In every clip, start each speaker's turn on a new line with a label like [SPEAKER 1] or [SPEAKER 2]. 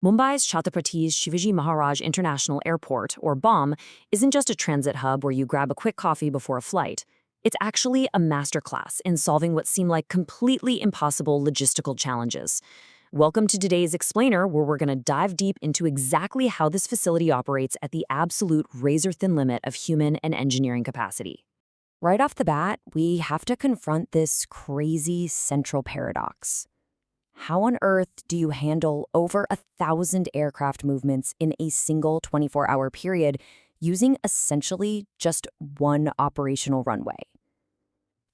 [SPEAKER 1] Mumbai's Chatrapathi's Shivaji Maharaj International Airport, or BOM, isn't just a transit hub where you grab a quick coffee before a flight. It's actually a masterclass in solving what seem like completely impossible logistical challenges. Welcome to today's Explainer, where we're going to dive deep into exactly how this facility operates at the absolute razor-thin limit of human and engineering capacity.
[SPEAKER 2] Right off the bat, we have to confront this crazy central paradox. How on earth do you handle over 1,000 aircraft movements in a single 24-hour period using essentially just one operational runway?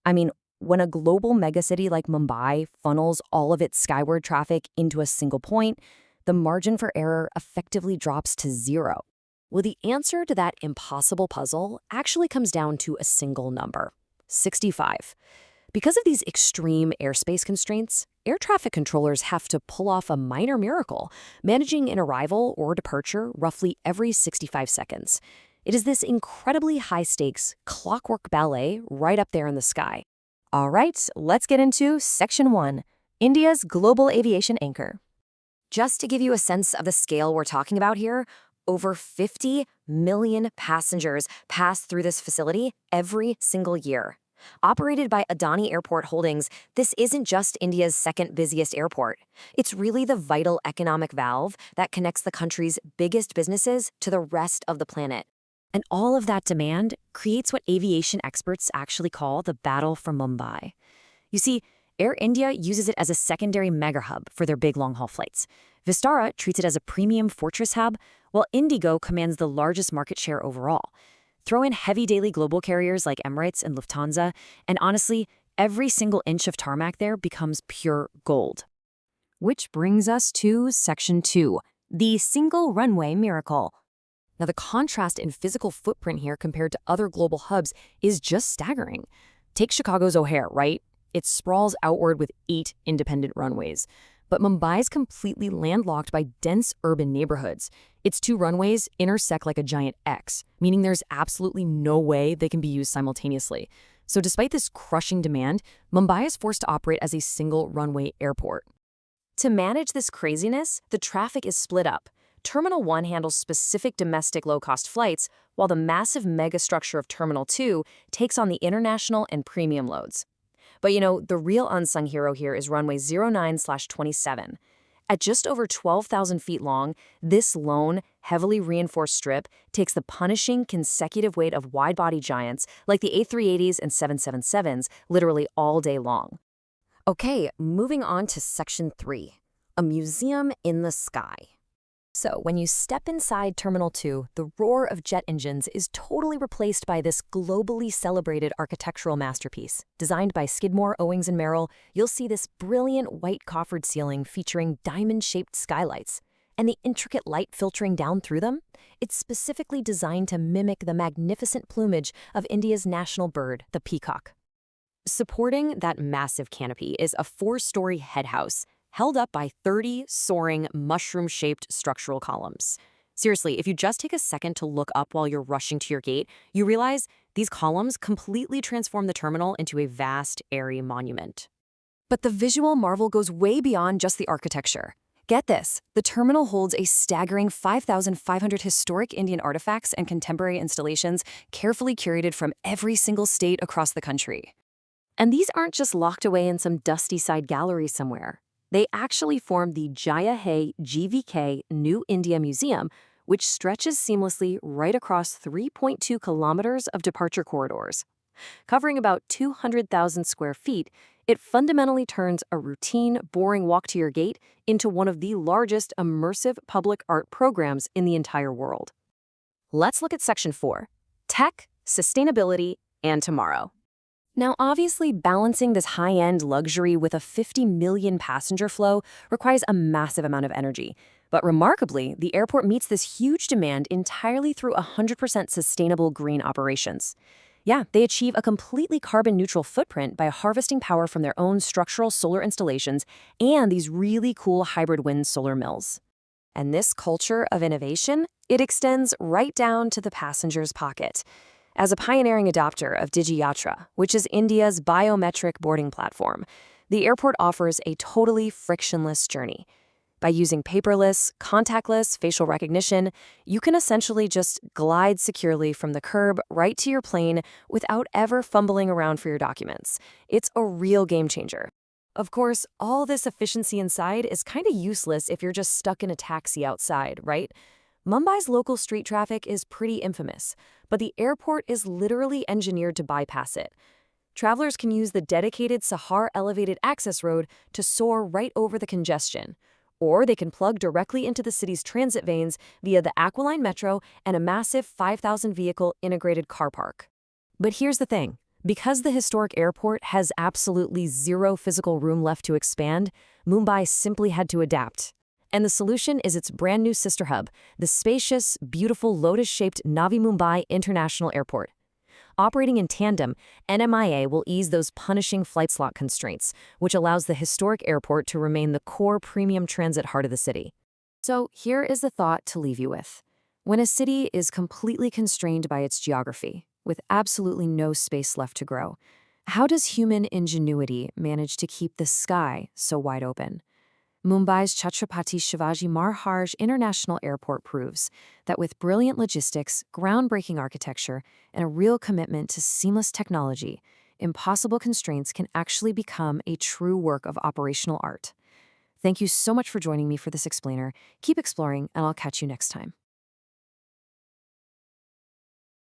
[SPEAKER 2] I mean, when a global megacity like Mumbai funnels all of its skyward traffic into a single point, the margin for error effectively drops to zero.
[SPEAKER 1] Well, the answer to that impossible puzzle actually comes down to a single number: 65. Because of these extreme airspace constraints, air traffic controllers have to pull off a minor miracle, managing an arrival or departure roughly every 65 seconds. It is this incredibly high-stakes, clockwork ballet right up there in the sky.
[SPEAKER 2] All right, let's get into Section 1, India's Global Aviation Anchor.
[SPEAKER 1] Just to give you a sense of the scale we're talking about here, over 50 million passengers pass through this facility every single year. Operated by Adani Airport Holdings, this isn't just India's second busiest airport. It's really the vital economic valve that connects the country's biggest businesses to the rest of the planet. And all of that demand creates what aviation experts actually call the battle for Mumbai. You see, Air India uses it as a secondary mega hub for their big long-haul flights. Vistara treats it as a premium fortress hub, while Indigo commands the largest market share overall. Throw in heavy daily global carriers like Emirates and Lufthansa, and honestly, every single inch of tarmac there becomes pure gold.
[SPEAKER 2] Which brings us to Section 2, the single runway miracle.
[SPEAKER 1] Now, the contrast in physical footprint here compared to other global hubs is just staggering. Take Chicago's O'Hare, right? It sprawls outward with 8 independent runways. But Mumbai's completely landlocked by dense urban neighborhoods. Its 2 runways intersect like a giant X, meaning there's absolutely no way they can be used simultaneously. So despite this crushing demand, Mumbai is forced to operate as a single runway airport. To manage this craziness, the traffic is split up. Terminal 1 handles specific domestic low-cost flights, while the massive megastructure of Terminal 2 takes on the international and premium loads. But the real unsung hero here is runway 09/27. At just over 12,000 feet long, this lone, heavily reinforced strip takes the punishing consecutive weight of wide-body giants like the A380s and 777s literally all day long. Okay, moving on to Section 3, a museum in the sky. So when you step inside Terminal 2, the roar of jet engines is totally replaced by this globally celebrated architectural masterpiece. Designed by Skidmore, Owings & Merrill, you'll see this brilliant white coffered ceiling featuring diamond-shaped skylights. And the intricate light filtering down through them? It's specifically designed to mimic the magnificent plumage of India's national bird, the peacock. Supporting that massive canopy is a 4-story head house, held up by 30 soaring, mushroom-shaped structural columns. Seriously, if you just take a second to look up while you're rushing to your gate, you realize these columns completely transform the terminal into a vast, airy monument. But the visual marvel goes way beyond just the architecture. Get this, the terminal holds a staggering 5,500 historic Indian artifacts and contemporary installations carefully curated from every single state across the country. And these aren't just locked away in some dusty side gallery somewhere. They actually form the Jaya Hai GVK New India Museum, which stretches seamlessly right across 3.2 kilometers of departure corridors. Covering about 200,000 square feet, it fundamentally turns a routine, boring walk to your gate into one of the largest immersive public art programs in the entire world. Let's look at Section 4, Tech, Sustainability, and Tomorrow. Now, obviously, balancing this high-end luxury with a 50 million passenger flow requires a massive amount of energy. But remarkably, the airport meets this huge demand entirely through 100% sustainable green operations. Yeah, they achieve a completely carbon-neutral footprint by harvesting power from their own structural solar installations and these really cool hybrid wind solar mills. And this culture of innovation, it extends right down to the passenger's pocket. As a pioneering adopter of DigiYatra, which is India's biometric boarding platform, the airport offers a totally frictionless journey.
[SPEAKER 2] By using paperless, contactless facial recognition, you can essentially just glide securely from the curb right to your plane without ever fumbling around for your documents. It's a real game changer. Of course, all this efficiency inside is kind of useless if you're just stuck in a taxi outside, right? Mumbai's local street traffic is pretty infamous, but the airport is literally engineered to bypass it. Travelers can use the dedicated Sahar elevated access road to soar right over the congestion. Or they can plug directly into the city's transit veins via the Aqualine Metro and a massive 5,000-vehicle integrated car park. But here's the thing. Because the historic airport has absolutely zero physical room left to expand, Mumbai simply had to adapt. And the solution is its brand new sister hub, the spacious, beautiful lotus-shaped Navi Mumbai International Airport. Operating in tandem, NMIA will ease those punishing flight slot constraints, which allows the historic airport to remain the core premium transit heart of the city. So here is the thought to leave you with. When a city is completely constrained by its geography, with absolutely no space left to grow, how does human ingenuity manage to keep the sky so wide open? Mumbai's Chatrapathi Shivaji Maharaj International Airport proves that with brilliant logistics, groundbreaking architecture, and a real commitment to seamless technology, impossible constraints can actually become a true work of operational art. Thank you so much for joining me for this explainer. Keep exploring, and I'll catch you next time.